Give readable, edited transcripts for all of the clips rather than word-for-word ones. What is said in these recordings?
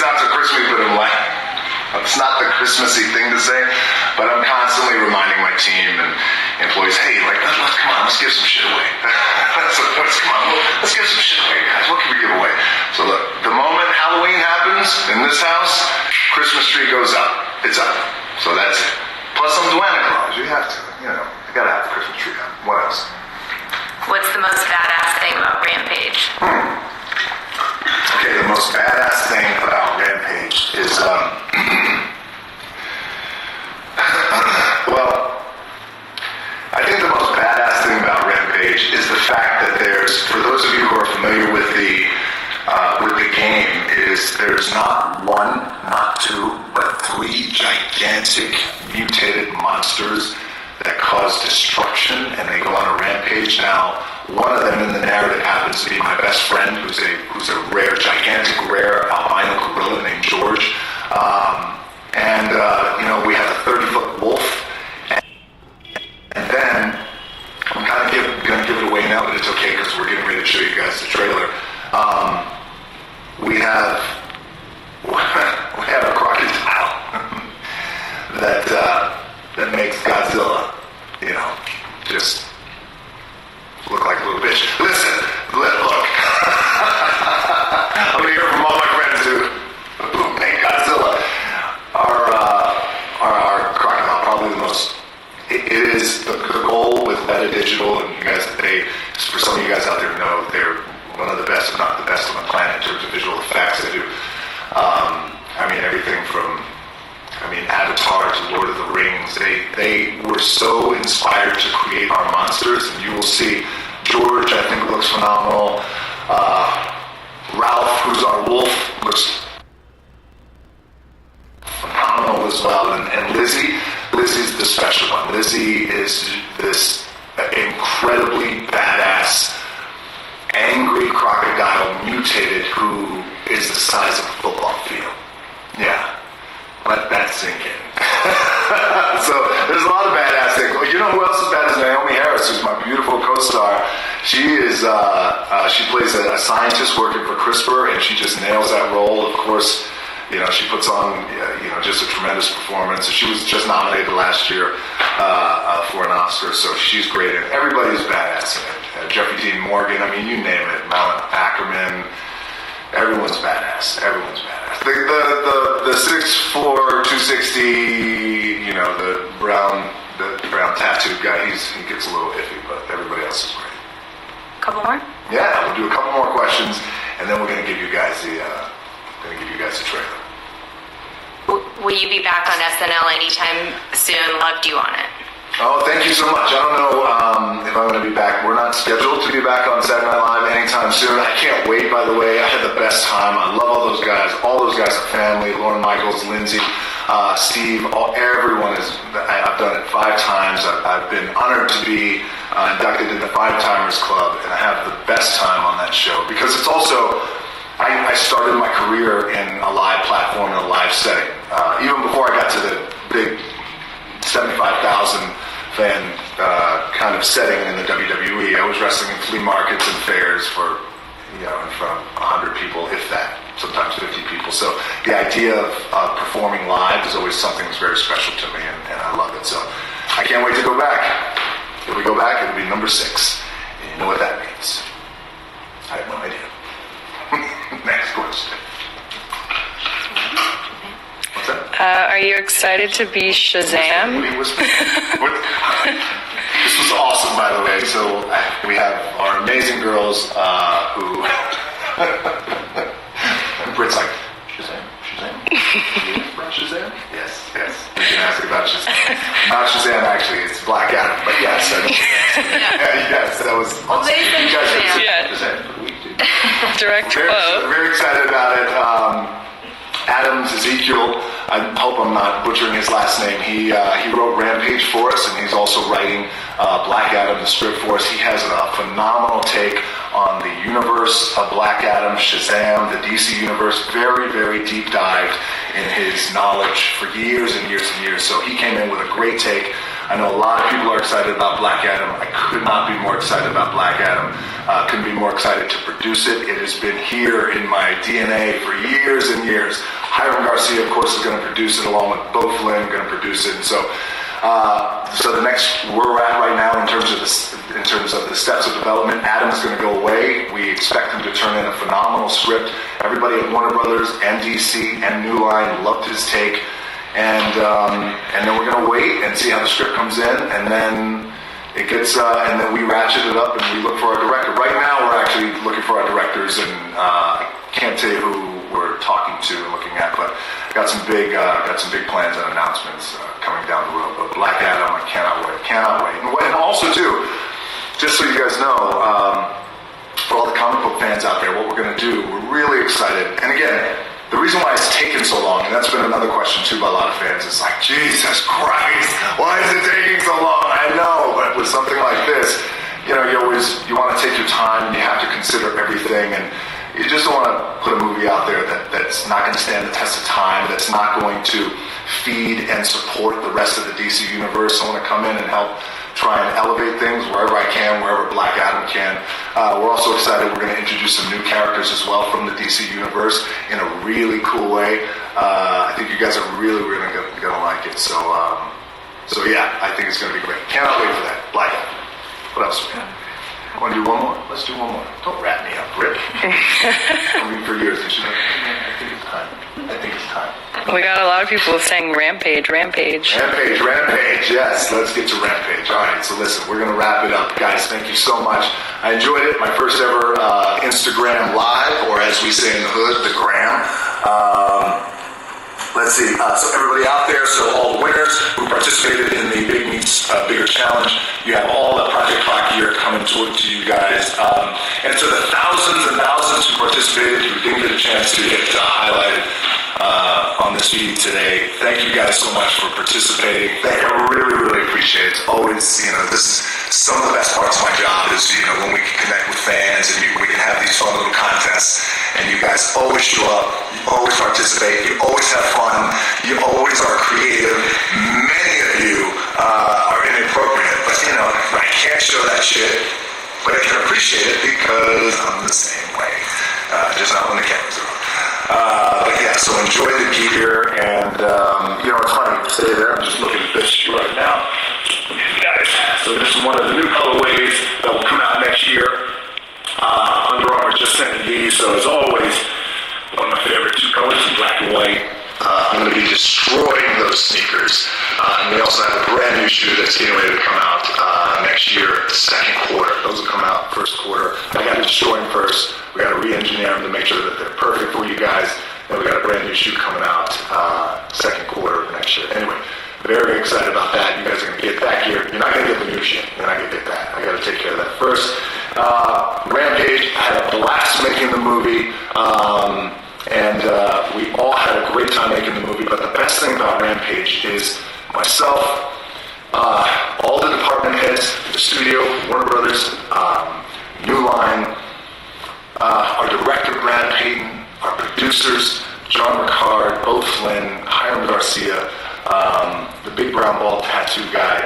not the Christmas, but it's not the Christmassy thing to say, but I'm constantly reminding my team and employees, hey, like, come on, let's give some shit away. Let's give some shit away, guys. What can we give away? So look, the moment Halloween happens in this house, Christmas tree goes up. It's up. So that's it. Plus some Santa Claus. You have to, you gotta have the Christmas tree up. What else? What's the most badass thing about Rampage? Okay, the most badass thing about Rampage is, well, I think the most badass thing about Rampage is the fact that for those of you who are familiar with the game, there's not one, not two, but three gigantic mutated monsters that cause destruction, and they go on a rampage. Now, one of them in the narrative happens to be my best friend, who's a gigantic rare albino gorilla named George. We have a 30-foot wolf. And then, I'm kind of going to give it away now, but it's okay because we're getting ready to show you guys the trailer. We have a crocodile that makes Godzilla, just look like a little bitch. Listen, look. I'm gonna hear from all my friends who make Godzilla. Our crocodile, probably the most. It is the goal with Meta Digital, and you guys, for some of you guys out there know, they're one of the best, if not the best on the planet in terms of visual effects. They do, everything from, Avatar to Lord of the Rings. They were so inspired to create our monsters, and you will see George, I think, looks phenomenal. Ralph, who's our wolf, looks phenomenal as well. And Lizzie's the special one. Lizzie is this incredibly badass, angry crocodile mutated who is the size of a football field. Yeah, let that sink in. So there's a lot of badass things. You know who else is badass? Naomi Harris, who's my beautiful co-star. She is. She plays a scientist working for CRISPR, and she just nails that role. Of course, she puts on just a tremendous performance. She was just nominated last year for an Oscar, so she's great. And everybody's badass in it. Jeffrey Dean Morgan. You name it. Malin Ackerman. Everyone's badass. The 6'4", 260, the brown tattooed guy, he gets a little iffy, but everybody else is great. Couple more? Yeah, we'll do a couple more questions, and then we're going to give you guys the trailer. Will you be back on SNL anytime soon? Loved you on it. Oh, thank you so much. I don't know if I'm going to be back. We're not scheduled to be back on Saturday Night Live anytime soon. I can't wait, by the way. I had the best time. I love all those guys. All those guys are family. Lauren Michaels, Lindsay, Steve, everyone is. I've done it 5 times. I've been honored to be inducted in the 5-Timers Club, and I have the best time on that show because it's also, I started my career in a live platform, in a live setting. Even before I got to the big 75,000 fan kind of setting in the WWE. I was wrestling in flea markets and fairs for, in front of 100 people, if that, sometimes 50 people. So the idea of performing live is always something that's very special to me, and I love it. So I can't wait to go back. If we go back, it'll be number 6. And you know what that means. I have no idea. Next question. Are you excited to be Shazam? This was awesome, by the way. So we have our amazing girls who... Britt's like, Shazam? Shazam? Yes. You can ask about Shazam. Not Shazam, actually. It's Black Adam. But yes, yes, that was awesome. Well, they said Shazam. Yeah. Shazam. Direct quote. Very excited about it. Adams Ezekiel, I hope I'm not butchering his last name. He wrote Rampage for us, and he's also writing Black Adam, the script for us. He has a phenomenal take on the universe of Black Adam, Shazam, the DC universe. Very, very deep dived in his knowledge for years and years and years. So he came in with a great take. I know a lot of people are excited about Black Adam. I could not be more excited about Black Adam. Couldn't be more excited to produce it. It has been here in my DNA for years and years. Hiram Garcia, of course, is going to produce it along with Bo Flynn, going to produce it. And so the next where we're at right now in terms of the steps of development, Adam's going to go away. We expect him to turn in a phenomenal script. Everybody at Warner Brothers and DC and New Line loved his take, and then we're going to wait and see how the script comes in, and then it gets and then we ratchet it up and we look for our director. Right now, we're actually looking for our directors, and I can't tell you who we're talking to and looking at, but got some big plans and announcements coming down the road. But Black Adam, I cannot wait. And also too, just so you guys know, for all the comic book fans out there, what we're going to do, we're really excited. And again, the reason why it's taken so long, and that's been another question too by a lot of fans, is like, Jesus Christ, why is it taking so long? I know, but with something like this, you want to take your time, and you have to consider everything, and you just don't want to put a movie out there that's not going to stand the test of time, that's not going to feed and support the rest of the DC universe. I want to come in and help try and elevate things wherever I can, wherever Black Adam can. We're also excited. We're going to introduce some new characters as well from the DC universe in a really cool way. I think you guys are really going to like it. So yeah, I think it's going to be great. Cannot wait for that. Black Adam. What else we got? Want to do one more? Let's do one more. Don't wrap me up, Rick. I mean, for years, I think it's time. We got a lot of people saying Rampage. Rampage, yes. Let's get to Rampage. All right, so listen, we're going to wrap it up. Guys, thank you so much. I enjoyed it. My first ever Instagram Live, or as we say in the hood, the Gram. Let's see, so everybody out there, so all the winners who participated in the Big Meets Bigger Challenge, you have all the Project Rock gear coming to you guys. And to the thousands and thousands who participated, who didn't get a chance to get highlighted on this feed today, thank you guys so much for participating. I really appreciate it. It's always, this is some of the best parts of my job is, when we can connect with fans and we can have these fun little contests, and you guys always show up, you always participate, you always have fun, you always are creative. Many of you are inappropriate, but I can't show that shit, but I can appreciate it because I'm the same way, just not when the cameras are on. But yeah, so enjoy the gear, and it's funny, stay there, I'm just looking at this shoe right now. Guys, so this is one of the new colorways that will come out next year. Under Armour just sent me these, so as always, one of my favorite two colors is black and white. I'm going to be destroying those sneakers. And we also have a brand new shoe that's getting ready to come out next year, the second quarter. Those will come out first quarter. I got to destroy them first. We got to re-engineer them to make sure that they're perfect for you guys. And we got a brand new shoe coming out second quarter of next year. Anyway, very excited about that. You guys are going to get that gear. You're not going to get the new shit. You're not going to get that. I got to take care of that first. Rampage, I had a blast making the movie. And we all had a great time making the movie, but the best thing about Rampage is myself, all the department heads, the studio, Warner Brothers, New Line, our director, Brad Payton, our producers, John Ricard, Bo Flynn, Hiram Garcia, the big brown ball tattoo guy.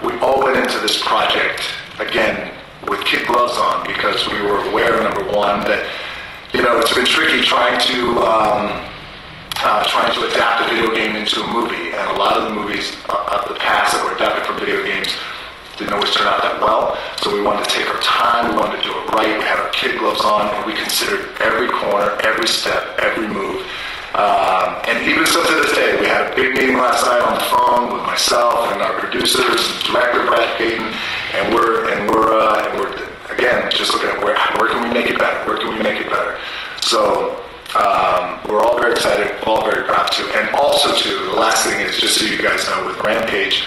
We all went into this project, again, with kid gloves on, because we were aware, number one, that it's been tricky trying to adapt a video game into a movie, and a lot of the movies of the past that were adapted from video games didn't always turn out that well. So we wanted to take our time, we wanted to do it right. We had our kid gloves on, and we considered every corner, every step, every move. And even so to this day, we had a big meeting last night on the phone with myself and our producers, director Brad Payton, and we're again just looking at where can we make it better? Where can we make it better? So we're all very excited, all very proud too. And also too, the last thing is, just so you guys know, with Rampage,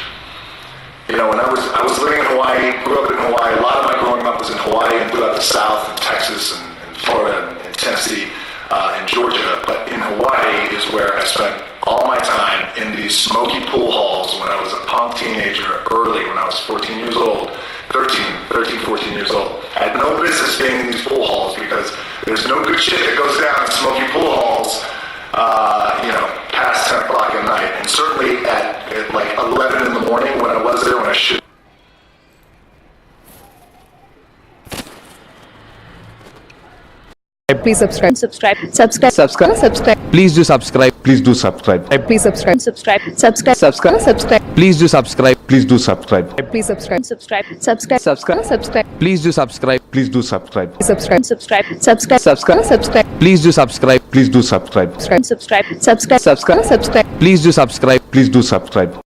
when I was living in Hawaii, grew up in Hawaii. A lot of my growing up was in Hawaii and throughout the South, and Texas, and Florida, and Tennessee, and Georgia. But in Hawaii is where I spent all my time in these smoky pool halls when I was a punk teenager, early, when I was 14 years old, 13, 14 years old. I had no business being in these pool halls because there's no good shit that goes down in smoky pool halls, past 10 o'clock at night. And certainly at like 11 in the morning when I was there when I should. Please subscribe. subscribe, Please do subscribe. Please do subscribe. Please subscribe. subscribe, Please do subscribe. Please do subscribe. Please subscribe. subscribe, Please do subscribe. Please do subscribe. Subscribe. subscribe, Please do subscribe. Please do subscribe. subscribe, Please do subscribe. Please do subscribe. Please do subscribe.